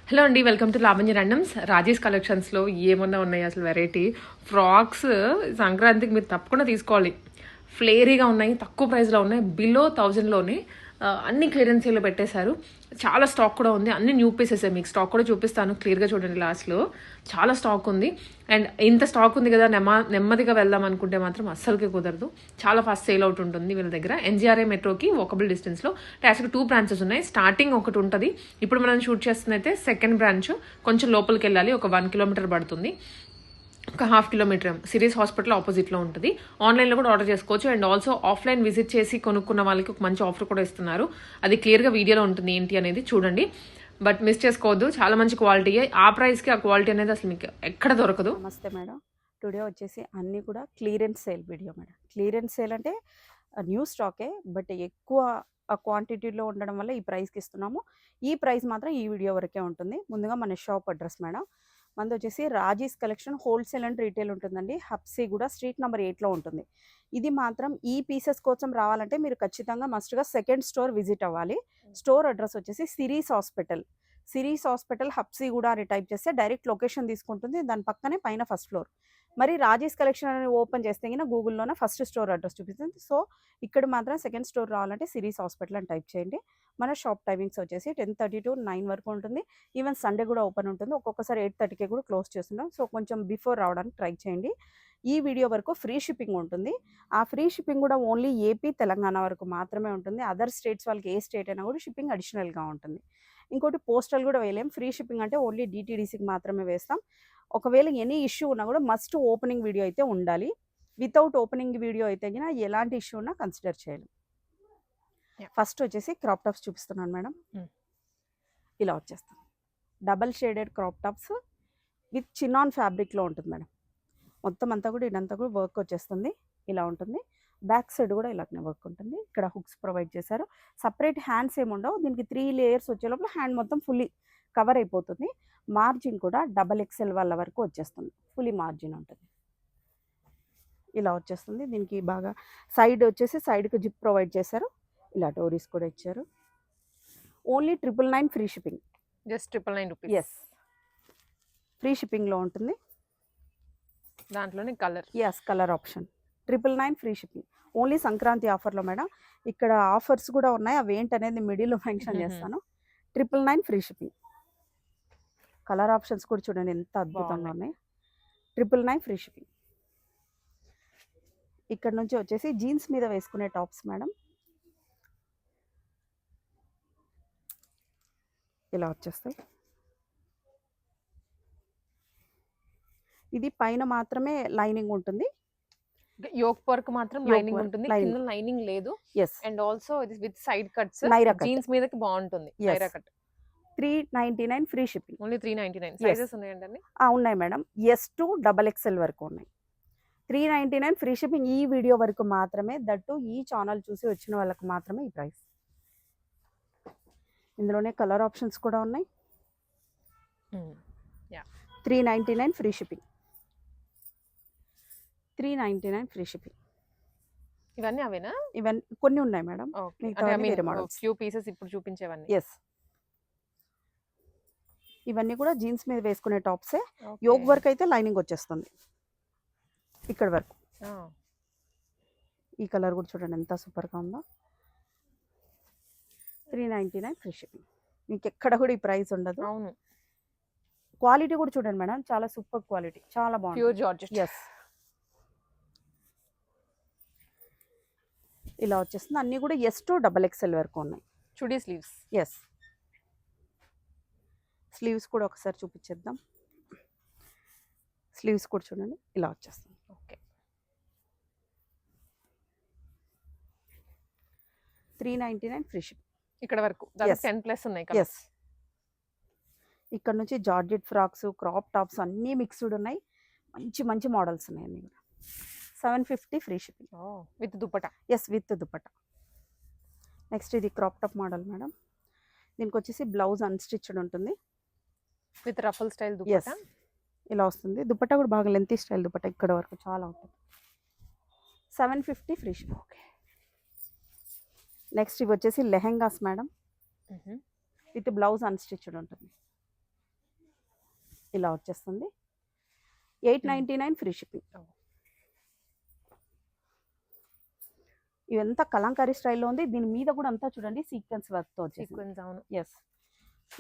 Hello అండి, welcome to Lavanya రండమ్స్. Rajesh కలెక్షన్స్లో ఏమన్నా ఉన్నాయి అసలు వెరైటీ ఫ్రాక్స్. సంక్రాంతికి మీరు తప్పకుండా తీసుకోవాలి. ఫ్లేరీగా ఉన్నాయి, తక్కువ ప్రైస్లో ఉన్నాయి, బిలో 1000లోనే అన్ని క్లియరెన్స్ సేల్లో పెట్టేశారు. చాలా స్టాక్ కూడా ఉంది, అన్ని న్యూ పీసెస్. మీకు స్టాక్ కూడా చూపిస్తాను, క్లియర్గా చూడండి. లాస్ట్లో చాలా స్టాక్ ఉంది. అండ్ ఇంత స్టాక్ ఉంది కదా, నెమ్మదిగా వెళ్దాం అనుకుంటే మాత్రం అస్సలకి కుదరదు. చాలా ఫాస్ట్ సేల్ అవుట్ ఉంటుంది వీళ్ళ దగ్గర. ఎన్జీఆర్ఐ మెట్రోకి వాకబుల్ డిస్టెన్స్లో యాక్చువల్గా 2 బ్రాంచెస్ ఉన్నాయి. స్టార్టింగ్ ఒకటి ఉంటుంది, ఇప్పుడు మనం షూట్ చేస్తుందైతే సెకండ్ బ్రాంచ్. కొంచెం లోపలికి వెళ్ళాలి, ఒక 1 కిలోమీటర్ పడుతుంది, ఒక 1/2 కిలోమీటర్. సిరీస్ హాస్పిటల్ ఆపోజిట్లో ఉంటుంది. ఆన్లైన్లో కూడా ఆర్డర్ చేసుకోవచ్చు. అండ్ ఆల్సో ఆఫ్లైన్ విజిట్ చేసి కొనుక్కున్న వాళ్ళకి ఒక మంచి ఆఫర్ కూడా ఇస్తున్నారు. అది క్లియర్గా వీడియోలో ఉంటుంది, ఏంటి అనేది చూడండి. బట్ మిస్ చేసుకోవద్దు, చాలా మంచి క్వాలిటీ. ఆ ప్రైస్కి ఆ క్వాలిటీ అనేది అసలు మీకు ఎక్కడ దొరకదు. నమస్తే మేడం, టుడే వచ్చేసి అన్నీ కూడా clearance sale video madam. Clearance sale అంటే న్యూ స్టాకే, బట్ ఎక్కువ క్వాంటిటీలో ఉండడం వల్ల ఈ ప్రైస్కి ఇస్తున్నాము. ఈ ప్రైస్ మాత్రం ఈ వీడియో వరకే ఉంటుంది. ముందుగా మన షాప్ అడ్రస్ మేడం, మనది వచ్చేసి Raji's collection wholesale and retail ఉంటుందండి. హబ్సీ కూడా స్ట్రీట్ నెంబర్ 8లో ఉంటుంది. ఇది మాత్రం ఈ పీసెస్ కోసం రావాలంటే మీరు ఖచ్చితంగా మస్ట్గా సెకండ్ స్టోర్ విజిట్ అవ్వాలి. స్టోర్ అడ్రస్ వచ్చేసి సిరీస్ హాస్పిటల్ హబ్సీ కూడా అని టైప్ చేస్తే డైరెక్ట్ లొకేషన్ తీసుకుంటుంది. దాని పక్కనే పైన ఫస్ట్ ఫ్లోర్. మరి రాజేష్ కలెక్షన్ అని ఓపెన్ చేస్తే కింద గూగుల్లోనే ఫస్ట్ స్టోర్ అడ్రస్ చూపిస్తుంది. సో ఇక్కడ మాత్రం సెకండ్ స్టోర్ రావాలంటే సిరీస్ హాస్పిటల్ అని టైప్ చేయండి. మన షాప్ టైమింగ్స్ వచ్చేసి 10:30 to 9 వరకు ఉంటుంది. ఈవెన్ సండే కూడా ఓపెన్ ఉంటుంది. ఒక్కొక్కసారి 8:30కి కూడా క్లోజ్ చేస్తున్నాం. సో కొంచెం బిఫోర్ రావడానికి ట్రై చేయండి. ఈ వీడియో వరకు ఫ్రీ షిప్పింగ్ ఉంటుంది. ఆ ఫ్రీ షిప్పింగ్ కూడా ఓన్లీ ఏపీ తెలంగాణ వరకు మాత్రమే ఉంటుంది. అదర్ స్టేట్స్ వాళ్ళకి ఏ స్టేట్ అయినా కూడా షిప్పింగ్ అడిషనల్గా ఉంటుంది. ఇంకోటి పోస్టల్ కూడా వేయలేం. ఫ్రీ షిప్పింగ్ అంటే ఓన్లీ డిటీడీసీకి మాత్రమే వేస్తాం. ఒకవేళ ఎనీ ఇష్యూ ఉన్నా కూడా మస్ట్ ఓపెనింగ్ వీడియో అయితే ఉండాలి. వితౌట్ ఓపెనింగ్ వీడియో అయితే ఎలాంటి ఇష్యూ ఉన్నా కన్సిడర్ చేయాలి. ఫస్ట్ వచ్చేసి క్రాప్ టాప్స్ చూపిస్తున్నాను మేడం. ఇలా వచ్చేస్తాం, double shaded crop tops with chinon ఫ్యాబ్రిక్లో ఉంటుంది మేడం. మొత్తం అంతా కూడా ఇదంతా కూడా వర్క్ వచ్చేస్తుంది. ఇలా ఉంటుంది. బ్యాక్ సైడ్ కూడా ఇలాగనే వర్క్ ఉంటుంది. ఇక్కడ హుక్స్ ప్రొవైడ్ చేశారు. సపరేట్ హ్యాండ్స్ ఏమి ఉండవు. దీనికి 3 లేయర్స్ వచ్చే లోపల హ్యాండ్ మొత్తం ఫుల్లీ కవర్ అయిపోతుంది. మార్జిన్ కూడా XXL వాళ్ళ వరకు వచ్చేస్తుంది. ఫుల్లీ మార్జిన్ ఉంటుంది. ఇలా వచ్చేస్తుంది. దీనికి బాగా సైడ్ వచ్చేసి సైడ్కి జిప్ ప్రొవైడ్ చేశారు. ఇలా డోరీస్ కూడా ఇచ్చారు. Only 999 free shipping. Just 999 rupees. Yes, free షిప్పింగ్లో ఉంటుంది. దాంట్లోనే colour, yes, colour option. 999 free shipping. Only Sankranti ఆఫర్లో మేడం. ఇక్కడ ఆఫర్స్ కూడా ఉన్నాయి, అవి ఏంటనేది మిడిల్లో మెన్షన్ చేస్తాను. 999 ఫ్రీ షిప్పింగ్. కలర్ ఆప్షన్స్ కూడా చూడండి ఎంత అద్భుతంగా ఉన్నాయి. 999 ఫ్రీ షిప్పింగ్. ఇక్కడ నుంచి వచ్చేసి జీన్స్ మీద వేసుకునే టాప్స్ మేడం. ఇలా వచ్చేస్తాయి. ఇది పైన మాత్రమే లైనింగ్ ఉంటుంది. యోక్ వర్క్ మాత్రం లైనింగ్ ఉంటుంది, కింద లైనింగ్ లేదు. ఎస్, అండ్ ఆల్సో ఇది with side cuts, Naira cut. Jeans మీదకి బాగుంటుంది. Naira cut. 399 free shipping. Only 399. Sizes ఉన్నాయండి? ఉన్నాయి మేడం. ఎస్ టు XXL వరకు ఉన్నాయి. 399 ఫ్రీ షిప్పింగ్. ఈ వీడియో వరకు మాత్రమే, దట్టు ఈ ఛానల్ చూసి వచ్చిన వాళ్ళకి మాత్రమే ఈ ప్రైస్. ఇందులోనే కలర్ ఆప్షన్స్ కూడా ఉన్నాయి. 399 ఫ్రీ షిప్పింగ్. 399 free shipping. ఇవన్నీ అవేనా? ఇవన్నీ కొన్ని ఉన్నాయి మేడం. ఫ్యూ పీసెస్ ఇప్పుడు చూపించేవన్నీ. ఎస్, ఇవన్నీ కూడా జీన్స్ మీద వేసుకునే టాప్సే. యోగ్ వర్క్ అయితే లైనింగ్ వచ్చేస్తుంది ఇక్కడ వరకు. ఈ కలర్ కూడా చూడండి ఎంత సూపర్గా ఉందో. 399 ఫ్రీ షిప్పింగ్. మీకు ఎక్కడ కూడా ఈ ప్రైస్ ఉండదు. అవును. క్వాలిటీ కూడా చూడండి మేడం, చాలా సూపర్ క్వాలిటీ, చాలా బాగుంది. Pure georgette. ఎస్, ఇలా వచ్చేస్తుంది. అన్నీ కూడా ఎస్ టు XXL వరకు ఉన్నాయి. చుడీ స్లీవ్స్. ఎస్, స్లీవ్స్ కూడా ఒకసారి చూపించేద్దాం. స్లీవ్స్ కూడా చూడండి ఇలా వచ్చేస్తుంది. Okay, 399 free ship. ఇక్కడ వరకు 10+ ఉన్నాయి. ఎస్, ఇక్కడ నుంచి జార్జెట్ ఫ్రాక్స్, క్రాప్ టాప్స్ అన్నీ మిక్స్డ్ ఉన్నాయి. మంచి మంచి మోడల్స్ ఉన్నాయి అన్నీ కూడా. 750 free shipping with dupatta. Yes, with dupatta. Next ఇది క్రాప్ టాప్ మోడల్ మేడం. దీనికి వచ్చేసి బ్లౌజ్ అన్స్టిచ్డ్ ఉంటుంది విత్ రఫల్ స్టైల్ దుపట్టా. ఇలా వస్తుంది. దుపట్టా కూడా బాగా లెంతీ స్టైల్ దుపట్టా, ఇక్కడ వరకు చాలా ఉంటుంది. 750 ఫ్రీ షిప్పింగ్. ఓకే, నెక్స్ట్ ఇవి వచ్చేసి lehengas madam, with blouse unstitched ఉంటుంది. ఇలా వచ్చేస్తుంది. 899 ఫ్రీ షిప్పింగ్. ఇవంతా కలంకారీ స్టైల్లో ఉంది. దీని మీద కూడా అంతా చూడండి సీక్వెన్స్ వర్క్తో వచ్చేసింది. సీక్వెన్స్ అవును. ఎస్,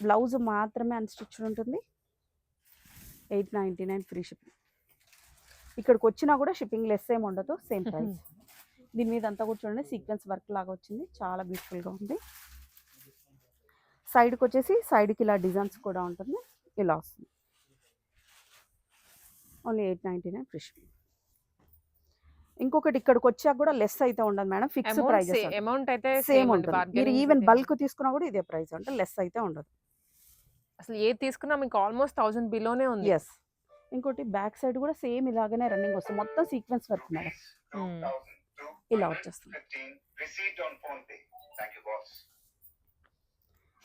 బ్లౌజ్ మాత్రమే అన్స్టిచ్డ్ ఉంటుంది. 899 ఫ్రీ షిప్పింగ్. ఇక్కడికి వచ్చినా కూడా షిప్పింగ్ లెస్ ఏమి ఉండదు, సేమ్ ప్రైస్. దీని మీద అంతా కూడా చూడండి సీక్వెన్స్ వర్క్ లాగా వచ్చింది, చాలా బ్యూటిఫుల్గా ఉంది. సైడ్కి వచ్చేసి సైడ్కి ఇలా డిజైన్స్ కూడా ఉంటుంది, ఇలా వస్తుంది. Only 899 free shipping. ఇంకొకటి ఇక్కడికి వచ్చాక కూడా లెస్ అయితే ఉండదు మేడం, ఫిక్స్ ప్రైస్ అమౌంట్ అయితే సేమ్ ఉంటుంది. మీరు ఈవెన్ బల్క్ తీసుకున్నా కూడా ఇదే ప్రైస్, అంటే లెస్ అయితే ఉండదు. అసలు ఏది తీసుకున్నా మీకు ఆల్మోస్ట్ 1000 బిలోనే ఉంది. ఎస్. ఇంకోటి బ్యాక్ సైడ్ కూడా సేమ్ ఇలాగనే రన్నింగ్ వస్తుంది, మొత్తం సీక్వెన్స్ వర్క్ మేడం. ఇలా వచ్చేస్తుంది.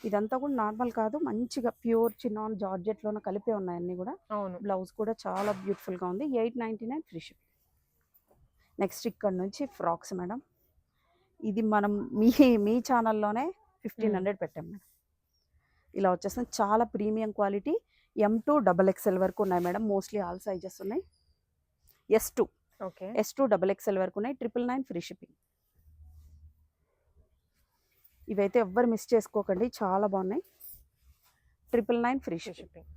ఇదంతా కూడా నార్మల్ కాదు, మంచిగా ప్యూర్ చిన్నాన్ జార్జెట్లోనే కలిపే ఉన్నాయి అన్ని కూడా. అవును. బ్లౌజ్ కూడా చాలా బ్యూటిఫుల్గా ఉంది. 899 ఫ్రీ షిప్. నెక్స్ట్ ఇక్కడ నుంచి ఫ్రాక్స్ మేడం. ఇది మనం మీ ఛానల్లోనే 1500 పెట్టాం మేడం. ఇలా వచ్చేస్తుంది, చాలా ప్రీమియం క్వాలిటీ. M2 XXL వరకు ఉన్నాయి మేడం, మోస్ట్లీ ఆల్ సైజెస్ ఉన్నాయి. S2 ఓకే, S2 XXL వరకు ఉన్నాయి. 999 ఫ్రీ షిప్పింగ్. ఇవైతే ఎవ్వరు మిస్ చేసుకోకండి, చాలా బాగున్నాయి. 999 ఫ్రీ షిప్పింగ్.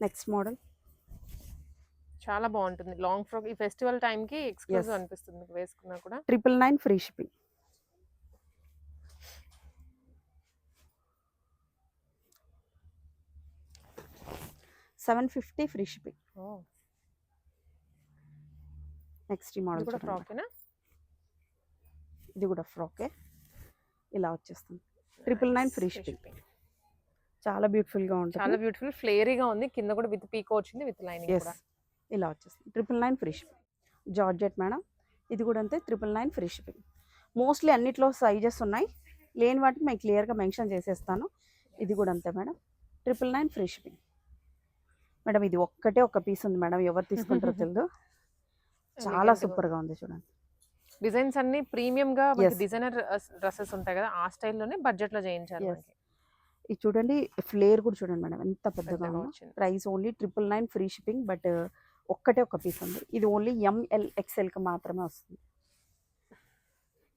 నెక్స్ట్ మోడల్ చాలా బాగుంటుంది. లాంగ్ ఫ్రాక్ ఈ ఫెస్టివల్ టైం కి ఎక్స్క్లూజివ్ అనిపిస్తుంది మీకు వేసుకున్నా కూడా. 999 free shipping. $750 free shipping. Next ఈ మోడల్ కూడా ఫ్రాకేనా? ఇది కూడా ఫ్రాకే, ఇలా వచ్చేస్తుంది. 999 ఫ్రీ షిప్పింగ్. చాలా బ్యూటిఫుల్ గా ఉంటుంది, చాలా బ్యూటిఫుల్ ఫ్లేరీగా ఉంది. కింద కూడా విత్ పీకో వచ్చింది, విత్ లైనింగ్ కూడా. ఇలా వచ్చేస్తుంది. 999 ఫ్రీ షిప్పింగ్. జార్జెట్ మేడం, ఇది కూడా అంతే. 999 ఫ్రీ షిప్పింగ్. మోస్ట్లీ అన్నిట్లో సైజెస్ ఉన్నాయి, లేని వాటికి మేము క్లియర్గా మెన్షన్ చేసేస్తాను. ఇది కూడా అంతే మేడం, 999 ఫ్రీ షిప్పింగ్. మేడం ఇది ఒక్కటే ఒక పీస్ ఉంది మేడం, ఎవరు తీసుకుంటారో తెలియదు, చాలా సూపర్గా ఉంది చూడండి. డిజైన్స్ అన్ని ప్రీమియం గా డిజైనర్ డ్రెస్సెస్ ఉంటాయి కదా, ఆ స్టైల్లోనే బడ్జెట్ లో చేయించారు. ఇది చూడండి, ఫ్లేర్ కూడా చూడండి మేడం ఎంత పెద్దగా ఉందో. Price only 999 free shipping. But ఒక్కటే ఒక పీస్ ఉంది, ఇది ఓన్లీ ML XL కి మాత్రమే వస్తుంది.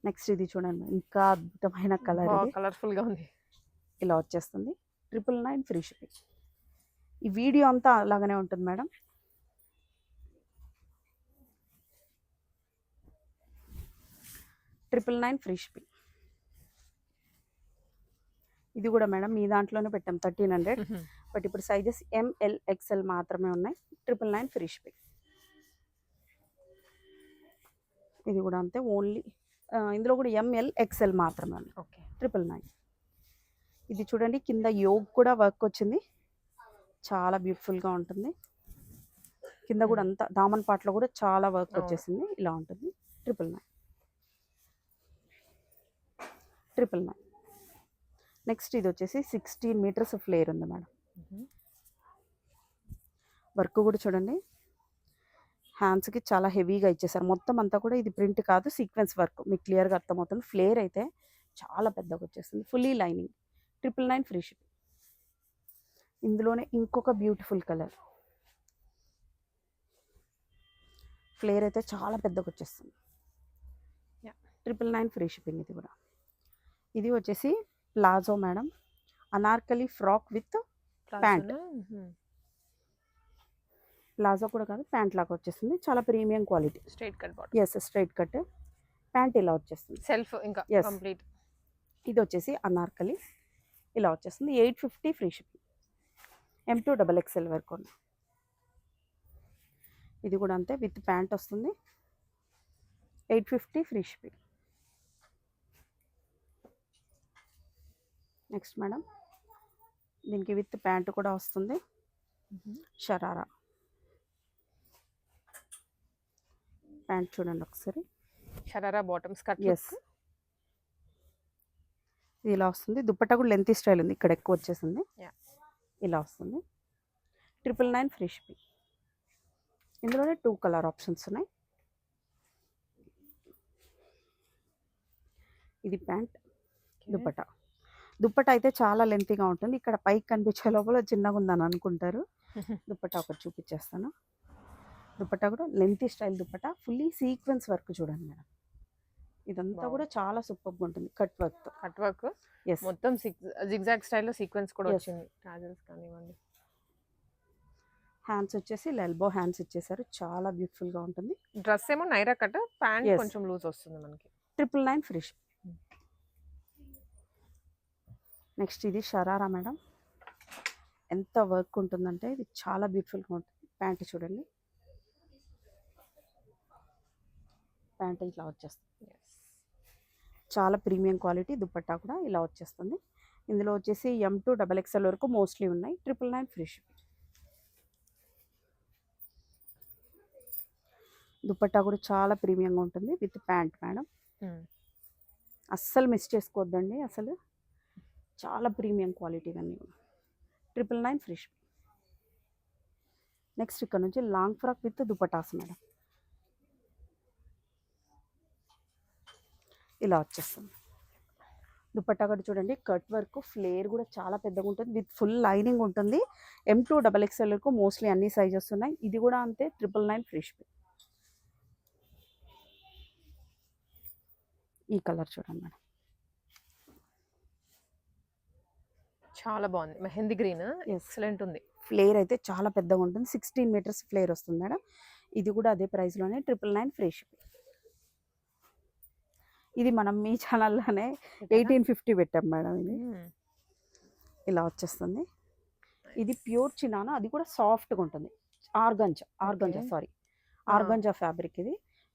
నెక్స్ట్ ఇది చూడండి, ఇంకా అద్భుతమైన కలర్, కలర్ఫుల్ గా ఉంది. ఇలా వచ్చేస్తుంది. 999 ఫ్రీ షిప్పింగ్. ఈ వీడియో అంతా అలాగనే ఉంటుంది మేడం. $999 free shipping. ఇది కూడా మేడం మీ దాంట్లోనే పెట్టాం 1300, బట్ ఇప్పుడు సైజెస్ ML XL మాత్రమే ఉన్నాయి. 999 ఫ్రీ షిప్పింగ్. ఇది కూడా అంతే, ఓన్లీ ఇందులో కూడా ML XL మాత్రమే ఉన్నాయి. ఓకే, 999. ఇది చూడండి, కింద యోగ్ కూడా వర్క్ వచ్చింది, చాలా బ్యూటిఫుల్గా ఉంటుంది. కింద కూడా అంతా దామన్ పాటలో కూడా చాలా వర్క్ వచ్చేసింది, ఇలా ఉంటుంది. 999. నెక్స్ట్ ఇది వచ్చేసి 16 మీటర్స్ ఫ్లేర్ ఉంది మేడం. వర్క్ కూడా చూడండి, హ్యాండ్స్కి చాలా హెవీగా ఇచ్చేసారు. మొత్తం అంతా కూడా ఇది ప్రింట్ కాదు, సీక్వెన్స్ వర్క్, మీకు క్లియర్గా అర్థమవుతుంది. ఫ్లేర్ అయితే చాలా పెద్దగా వచ్చేస్తుంది, ఫుల్లీ లైనింగ్. 999 free ship. ఇందులోనే ఇంకొక బ్యూటిఫుల్ కలర్, ఫ్లేర్ అయితే చాలా పెద్దగా వచ్చేస్తుంది. 999 ఫ్రీ షిప్పింగ్. ఇది కూడా, ఇది వచ్చేసి palazzo madam, Anarkali frock with pant. Palazzo కూడా కాదు, ప్యాంట్ లాగా వచ్చేస్తుంది, చాలా premium quality. Straight cut bottom. Yes, straight cut pant ఇలా వచ్చేస్తుంది, సెల్ఫ్ ఇంకా కంప్లీట్. ఇది వచ్చేసి అనార్కలి, ఇలా వచ్చేస్తుంది. 850 ఫ్రీ షిప్పింగ్. M2 XXL వరకు ఉంది. ఇది కూడా అంతే, విత్ ప్యాంట్ వస్తుంది. 850 ఫ్రీ షిప్పింగ్. నెక్స్ట్ మేడం, దీనికి విత్ ప్యాంట్ కూడా వస్తుంది. షరారా ప్యాంట్ చూడండి ఒకసారి, షరారా బాటమ్స్ కట్. ఎస్, ఇది ఇలా వస్తుంది. దుపట్టా కూడా లెంతీ స్టైల్ ఉంది, ఇక్కడ ఎక్కువ వచ్చేసింది, ఇలా వస్తుంది. 999 ఫ్రీ షిప్పింగ్. ఇందులోనే 2 కలర్ ఆప్షన్స్ ఉన్నాయి. ఇది ప్యాంట్, దుపట్టా. దుప్పట్టా అయితే చాలా లెంతీగా ఉంటుంది. ఇక్కడ పైకి కనిపించే లోపల చిన్నగా ఉందని అనుకుంటారు. దుప్పట్టా ఒకటి చూపించేస్తాను. దుప్పట్టా కూడా lengthy style dupatta, fully sequence work చూడండి మేడం. ఇదంతా కూడా చాలా సూపర్గా ఉంటుంది కట్ వర్క్తో. కట్ వర్క్ ఎస్ మొత్తం జిగ్జాగ్ స్టైల్లో సీక్వెన్స్ కూడా Yes. వచ్చింది. టాజల్స్ కానివ్వండి. హ్యాండ్స్ వచ్చేసి ఇలా ఎల్బో హ్యాండ్స్ ఇచ్చేసారు. చాలా బ్యూటిఫుల్గా ఉంటుంది. డ్రెస్ ఏమో నైరా కట్, ప్యాంట్ Yes. కొంచెం లూజ్ వస్తుంది మనకి. 999 ఫ్రీ షిప్. నెక్స్ట్ ఇది షరారా మేడం. ఎంత వర్క్ ఉంటుందంటే ఇది చాలా బ్యూటిఫుల్గా ఉంటుంది. ప్యాంట్ చూడండి, ప్యాంట్ ఇట్లా వచ్చేస్తుంది. చాలా ప్రీమియం క్వాలిటీ. దుప్పట్టా కూడా ఇలా వచ్చేస్తుంది. ఇందులో వచ్చేసి M2 XXL వరకు మోస్ట్లీ ఉన్నాయి. 999 ఫ్రీ షిప్. దుప్పట్టా కూడా చాలా ప్రీమియంగా ఉంటుంది విత్ ప్యాంట్ మేడం. అస్సలు మిస్ చేసుకోవద్దండి. అసలు చాలా ప్రీమియం క్వాలిటీ ఇవన్నీ. 999 ఫ్రీ షిప్. నెక్స్ట్ ఇక్కడ నుంచి long frock with dupattas madam. ఇలా వచ్చేస్తుంది. దుపట్టా కూడా చూడండి, కట్ వర్క్, ఫ్లేర్ కూడా చాలా పెద్దగా ఉంటుంది విత్ ఫుల్ లైనింగ్ ఉంటుంది. M2 XXL వరకు మోస్ట్లీ అన్ని సైజెస్ ఉన్నాయి. ఇది కూడా అంతే, 999 ఫ్రీ షిప్. ఈ కలర్ చూడండి మేడం, చాలా బాగుంది. మెహందీ గ్రీన్ ఎక్సలెంట్ ఉంది. ఫ్లేర్ అయితే చాలా పెద్దగా ఉంటుంది. 16 మీటర్స్ ఫ్లేర్ వస్తుంది మేడం. ఇది కూడా అదే ప్రైస్లోనే 999 ఫ్రీ షిప్. ఇది మనం మీ ఛానల్లోనే 1850 పెట్టాం మేడం. ఇది ఇలా వచ్చేస్తుంది. ఇది ప్యూర్ చినానా, అది కూడా సాఫ్ట్గా ఉంటుంది. Organza fabric. ఇది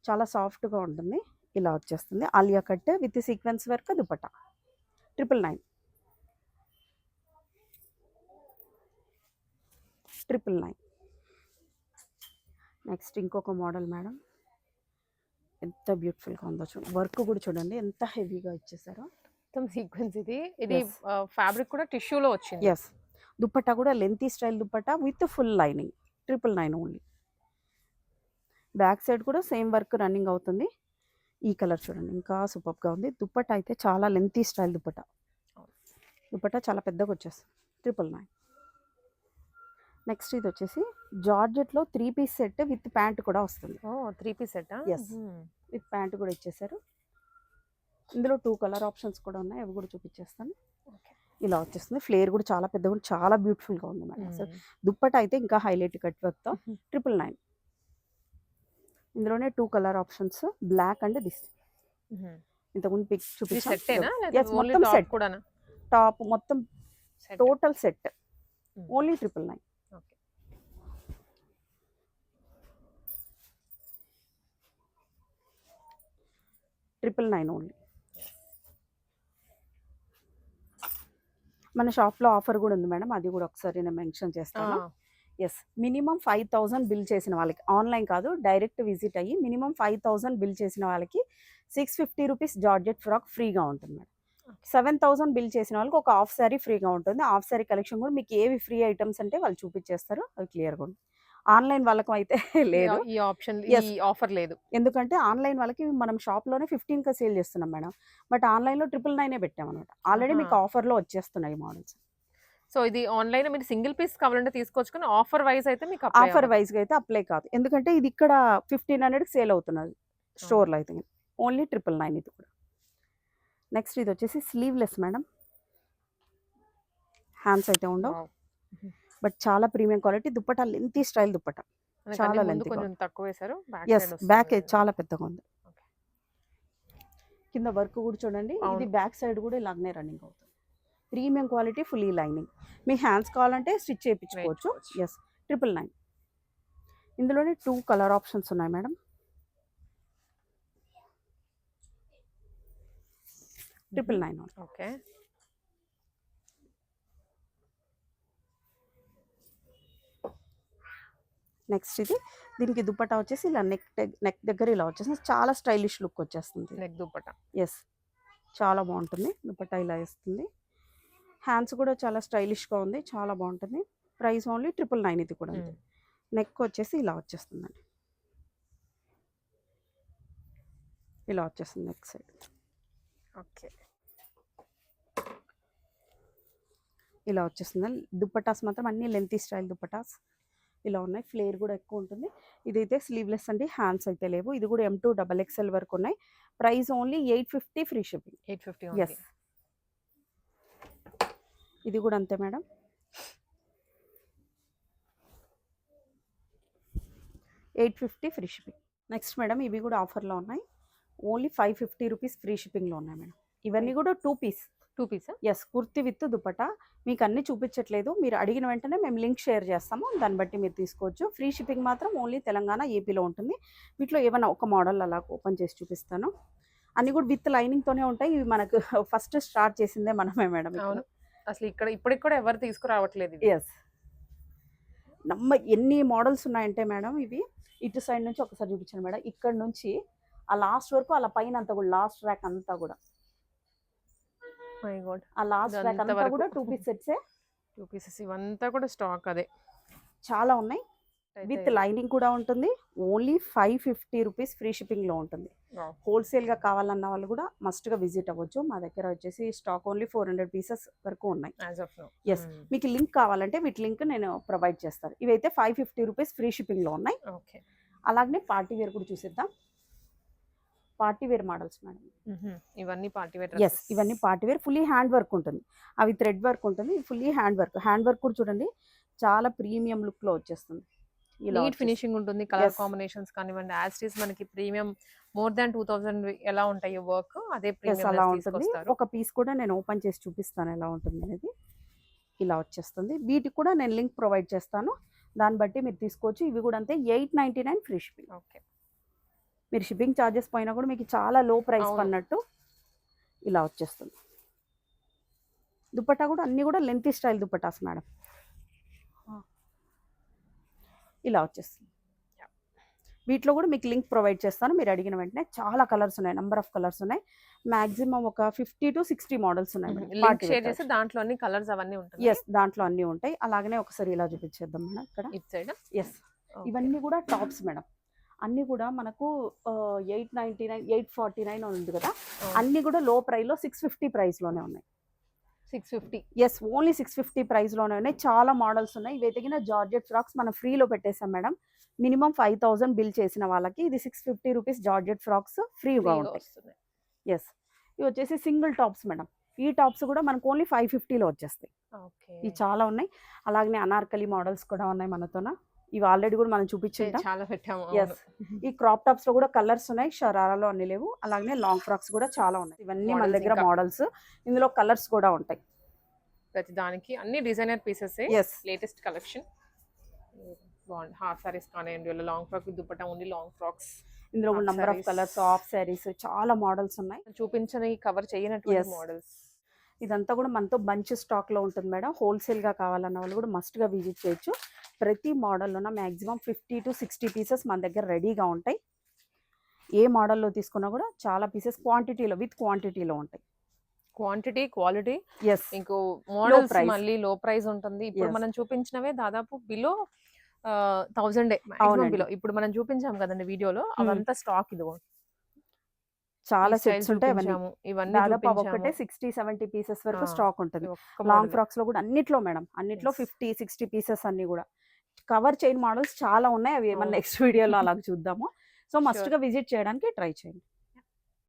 చాలా సాఫ్ట్గా ఉంటుంది. ఇలా వచ్చేస్తుంది. Alia cut with sequence work dupatta. 999. Next ఇంకొక మోడల్ మేడం. ఎంత బ్యూటిఫుల్గా ఉందో చూడండి. వర్క్ కూడా చూడండి ఎంత హెవీగా ఇచ్చేసారో. మొత్తం సీక్వెన్స్. ఇది ఫ్యాబ్రిక్ కూడా టిష్యూలో వచ్చింది. ఎస్. దుపట్టా కూడా lengthy style dupatta with full lining. 999 only. Back side కూడా సేమ్ వర్క్ రన్నింగ్ అవుతుంది. ఈ కలర్ చూడండి, ఇంకా సూపర్గా ఉంది. దుపట్టా అయితే చాలా లెంతీ స్టైల్ దుపట్టా. దుపట్టా చాలా పెద్దగా వచ్చేస్తుంది. 999. నెక్స్ట్ ఇది వచ్చేసి జార్జెట్లో 3 పీస్ సెట్ విత్ ప్యాంట్ కూడా వస్తుంది. 3 piece set. Yes, with pant కూడా ఇచ్చేసారు. ఇందులో 2 కలర్ ఆప్షన్స్ కూడా ఉన్నాయి, అవి కూడా చూపించేస్తాను. ఇలా వచ్చేస్తుంది. ఫ్లేర్ కూడా చాలా పెద్దగా ఉంది, చాలా బ్యూటిఫుల్గా ఉంది మేడం. అసలు దుప్పట అయితే ఇంకా హైలైట్ కట్ వర్క్తో. 999. ఇందులోనే 2 colour options, black and this. ఇంతకుముందు పిక్ చూపించాను. మొత్తం సెట్ కూడా, టాప్ మొత్తం టోటల్ సెట్ ఓన్లీ 999. 999 ఓన్లీ. మన షాప్లో ఆఫర్ కూడా ఉంది మేడం, అది కూడా ఒకసారి నేను మెన్షన్ చేస్తాను. ఎస్, మినిమం 5000 బిల్ చేసిన వాళ్ళకి, ఆన్లైన్ కాదు డైరెక్ట్ విజిట్ అయ్యి మినిమం 5000 బిల్ చేసిన వాళ్ళకి 650 రూపీస్ జార్జెట్ ఫ్రాక్ ఫ్రీగా ఉంటుంది మేడం. 7000 బిల్ చేసిన వాళ్ళకి ఒక హాఫ్ శారీ ఫ్రీగా ఉంటుంది. హాఫ్ శారీ కలెక్షన్ కూడా మీకు ఏవి ఫ్రీ ఐటమ్స్ అంటే వాళ్ళు చూపించేస్తారు, అవి క్లియర్గా ఉంది. ఆన్లైన్ వాళ్ళకి అయితే లేదు ఈ ఆప్షన్, ఈ ఆఫర్ లేదు. ఎందుకంటే ఆన్లైన్ వాళ్ళకి మనం షాప్లోనే 15కి సేల్ చేస్తున్నాం మేడం, బట్ ఆన్లైన్లో 999 పెట్టామన్నమాట. ఆల్రెడీ మీకు ఆఫర్లో వచ్చేస్తున్నాయి మోడల్స్. సో ఇది ఆన్లైన్ మీరు సింగిల్ పీస్ కావాలంటే తీసుకోవచ్చు, కానీ ఆఫర్ వైజ్ అయితే మీకు ఆఫర్ వైజ్గా అయితే అప్లై కాదు, ఎందుకంటే ఇది ఇక్కడ 1500కి సేల్ అవుతున్నది స్టోర్లో అయితే. ఓన్లీ 999 ఇది కూడా. నెక్స్ట్ ఇది వచ్చేసి స్లీవ్లెస్ మేడం. హ్యాండ్స్ అయితే ఉండవు, బట్ చాలా premium quality. Dupatta lengthy style dupatta, చాలా లెంతీ. కొంచెం తక్కువ వేశారు. ఎస్, బ్యాక్ చాలా పెద్దగా ఉంది. కింద వర్క్ కూడా చూడండి. ఇది బ్యాక్ సైడ్ కూడా ఇలాగనే రన్నింగ్ అవుతుంది. Premium quality, fully lining. మీ హ్యాండ్స్ కావాలంటే స్టిచ్ చేయించుకోవచ్చు. ఎస్, 999. ఇందులోనే 2 కలర్ ఆప్షన్స్ ఉన్నాయి మేడం. 999. ఓకే. నెక్స్ట్ ఇది, దీనికి దుపట్టా వచ్చేసి ఇలా నెక్ దగ్గర ఇలా వచ్చేసి చాలా స్టైలిష్ లుక్ వచ్చేస్తుంది. నెక్ దుపట్టా. ఎస్, చాలా బాగుంటుంది. దుపట్టా ఇలా వేస్తుంది. హ్యాండ్స్ కూడా చాలా స్టైలిష్గా ఉంది, చాలా బాగుంటుంది. ప్రైస్ ఓన్లీ 999 ఇది కూడా. నెక్ వచ్చేసి ఇలా వచ్చేస్తుందండి, ఇలా వచ్చేస్తుంది నెక్ సైడ్. ఓకే. ఇలా వచ్చేస్తుంది. దుప్పటాస్ మాత్రం అన్ని లెంతీ స్టైల్ దుప్పటాస్ ఇలా ఉన్నాయి. ఫ్లేర్ కూడా ఎక్కువ ఉంటుంది. ఇదైతే స్లీవ్లెస్ అండి, హ్యాండ్స్ అయితే లేవు. ఇది కూడా M2 XXL వరకు ఉన్నాయి. Price only 850 free shipping. 850 yes, ఇది కూడా అంతే madam. 850 free shipping. Next madam ఇవి కూడా ఆఫర్లో ఉన్నాయి. ఓన్లీ 550 రూపీస్ ఫ్రీ షిప్పింగ్లో ఉన్నాయి మేడం. ఇవన్నీ కూడా 2 piece. 2 piece. Yes, kurti with dupatta. మీకు అన్ని చూపించట్లేదు, మీరు అడిగిన వెంటనే మేము లింక్ షేర్ చేస్తాము, దాన్ని బట్టి మీరు తీసుకోవచ్చు. ఫ్రీ షిప్పింగ్ మాత్రం ఓన్లీ తెలంగాణ ఏపీలో ఉంటుంది. వీటిలో ఏమైనా ఒక మోడల్ అలా ఓపెన్ చేసి చూపిస్తాను. అన్ని కూడా విత్ లైనింగ్తోనే ఉంటాయి. ఇవి మనకు ఫస్ట్ స్టార్ట్ చేసిందే మనమే మేడం. అవును, అసలు ఇక్కడ ఇప్పటికి కూడా ఎవరు తీసుకురావట్లేదు. ఎస్, ఎన్ని మోడల్స్ ఉన్నాయంటే మేడం, ఇవి ఇటు సైడ్ నుంచి ఒకసారి చూపించాను మేడం. ఇక్కడ నుంచి ఆ లాస్ట్ వరకు అలా పైన అంతా కూడా లాస్ట్ ర్యాక్ అంతా కూడా ఆ లాస్ట్ ర్యాక్ అంతా కూడా 2 పీస్ సెట్సే. 2 పీసెస్ ఇవంతా కూడా స్టాక్ అదే చాలా ఉన్నాయి. విత్ లైనింగ్ కూడా ఉంటుంది. ఓన్లీ 550 రూపీస్ ఫ్రీ షిప్పింగ్లో ఉంటుంది. హోల్సేల్గా కావాలన్న వాళ్ళు కూడా మస్ట్గా విజిట్ అవ్వచ్చు. మా దగ్గర వచ్చేసి స్టాక్ ఓన్లీ 400 పీసెస్ వరకు ఉన్నాయి. ఎస్, మీకు లింక్ కావాలంటే వీటి లింక్ నేను ప్రొవైడ్ చేస్తాను. ఇవైతే 550 రూపీస్ ఫ్రీ షిప్పింగ్లో ఉన్నాయి. ఓకే, అలాగనే పార్టీ వేర్ కూడా చూసిద్దాం. పార్టీ వేర్ మోడల్స్ మేడం ఇవన్నీ పార్టీ వేర్. ఎస్, ఇవన్నీ party wear. Fully hand work ఉంటుంది, అవి థ్రెడ్ వర్క్ ఉంటుంది. Fully hand work. Hand work కూడా చూడండి చాలా ప్రీమియం లుక్లో వచ్చేస్తుంది. నీట్ ఫినిషింగ్ ఉంటుంది. కలర్ కాంబినేషన్స్ కానివ్వండి, యాజ్ ఇట్ ఈస్ మనకి ప్రీమియం మోర్ దాన్ 2000 ఎలా ఉంటాయి వర్క్, అదే ప్రీమియం అలా ఉంటుంది. ఒక పీస్ కూడా నేను ఓపెన్ చేసి చూపిస్తాను ఎలా ఉంటుంది అనేది. ఇలా వచ్చేస్తుంది. వీటికి కూడా నేను లింక్ ప్రొవైడ్ చేస్తాను, దాన్ని బట్టి మీరు తీసుకోవచ్చు. ఇవి కూడా అంతే 899 ఫ్రీ షిప్పింగ్. ఓకే, మీరు షిప్పింగ్ ఛార్జెస్ పోయినా కూడా మీకు చాలా లో ప్రైస్ పన్నట్టు ఇలా వచ్చేస్తుంది. దుపట్టా కూడా అన్ని కూడా లెంతీ స్టైల్ దుపట్టాస్ మేడం. ఇలా వచ్చేస్తుంది. వీటిలో కూడా మీకు లింక్ ప్రొవైడ్ చేస్తాను, మీరు అడిగిన వెంటనే. చాలా కలర్స్ ఉన్నాయి, నెంబర్ ఆఫ్ కలర్స్ ఉన్నాయి. మాక్సిమం ఒక 50 to 60 మోడల్స్ ఉన్నాయి. దాంట్లో అన్ని కలర్స్ అవన్నీ ఉంటాయి. ఎస్, దాంట్లో అన్ని ఉంటాయి. అలాగనే ఒకసారి ఇలా చూపించేద్దాం మేడం ఇక్కడ. ఎస్, ఇవన్నీ కూడా టాప్స్ మేడం. అన్నీ కూడా మనకు 899, 849 ఉంది కదా. అన్నీ కూడా లో ప్రైస్లో 650 ప్రైస్లోనే ఉన్నాయి. 650. ఎస్, ఓన్లీ 650 ప్రైస్లోనే ఉన్నాయి. చాలా మోడల్స్ ఉన్నాయి. ఇవి తగిన జార్జెట్ ఫ్రాక్స్ మనం ఫ్రీలో పెట్టేసాం మేడం. మినిమం 5000 బిల్ చేసిన వాళ్ళకి ఇది 650 రూపీస్ జార్జెట్ ఫ్రాక్స్ ఫ్రీగా ఉంటాయి. ఎస్, ఇవి వచ్చేసి సింగిల్ టాప్స్ మేడం. ఈ టాప్స్ కూడా మనకు ఓన్లీ 550లో వచ్చేస్తాయి. ఇవి చాలా ఉన్నాయి. అలాగనే అనార్కలి మోడల్స్ కూడా ఉన్నాయి మనతోన. ఇవి ఆల్రెడీ కూడా మనం చూపించాం, చాలా పెట్టాము. ఎస్, ఈ క్రాప్ టాప్స్ లో కూడా కలర్స్ ఉన్నాయి. షరారాలో అన్ని లేవు. అలాగే లాంగ్ ఫ్రాక్స్ కూడా చాలా ఉన్నాయి. ఇవన్నీ మన దగ్గర మోడల్స్. ఇందులో కలర్స్ కూడా ఉంటాయి. ప్రతి దానికి అన్ని designer pieces. Yes, latest collection. బాగుంది. హాఫ్ సారీస్ కానివ్వండి, long frock dupatta, only long frocks. ఇందులో కూడా number of colours, half saris, చాలా మోడల్స్ ఉన్నాయి. చూపించని కవర్ చేయనటువంటి మోడల్స్. ఇదంతా కూడా మనతో బంచ్ స్టాక్ లో ఉంటుంది మేడం. హోల్సేల్ గా కావాలన్న వాళ్ళు కూడా మస్ట్ గా విజిట్ చేయొచ్చు. ప్రతి మోడల్లోన మ్యాక్సిమం 50 to 60 పీసెస్ మన దగ్గర రెడీగా ఉంటాయి. ఏ మోడల్లో తీసుకున్నా కూడా చాలా పీసెస్ క్వాంటిటీలో, విత్ క్వాంటిటీలో ఉంటాయి. Quantity, quality. ఎస్, ఇంకో మోడల్స్ మళ్ళీ లో ప్రైస్ ఉంటుంది. ఇప్పుడు మనం చూపించినవే దాదాపు బిలో 1000 బిలో. ఇప్పుడు మనం చూపించాం కదండి వీడియోలో, అవంతా స్టాక్. ఇదిగో చాలా సెట్స్ ఉంటాయి. ఇవన్నీ దాదాపు ఒకటే 60-70 పీసెస్ వరకు స్టాక్ ఉంటుంది. లాంగ్ ఫ్రాక్స్ లో కూడా అన్నిట్లో మేడం, అన్నిట్లో 50-60 పీసెస్ అన్ని కూడా. కవర్ చైన్ మోడల్స్ చాలా ఉన్నాయి. అవి ఏమన్నా నెక్స్ట్ వీడియోలో అలా చూద్దాము. సో మస్ట్ గా విజిట్ చేయడానికి ట్రై చేయండి.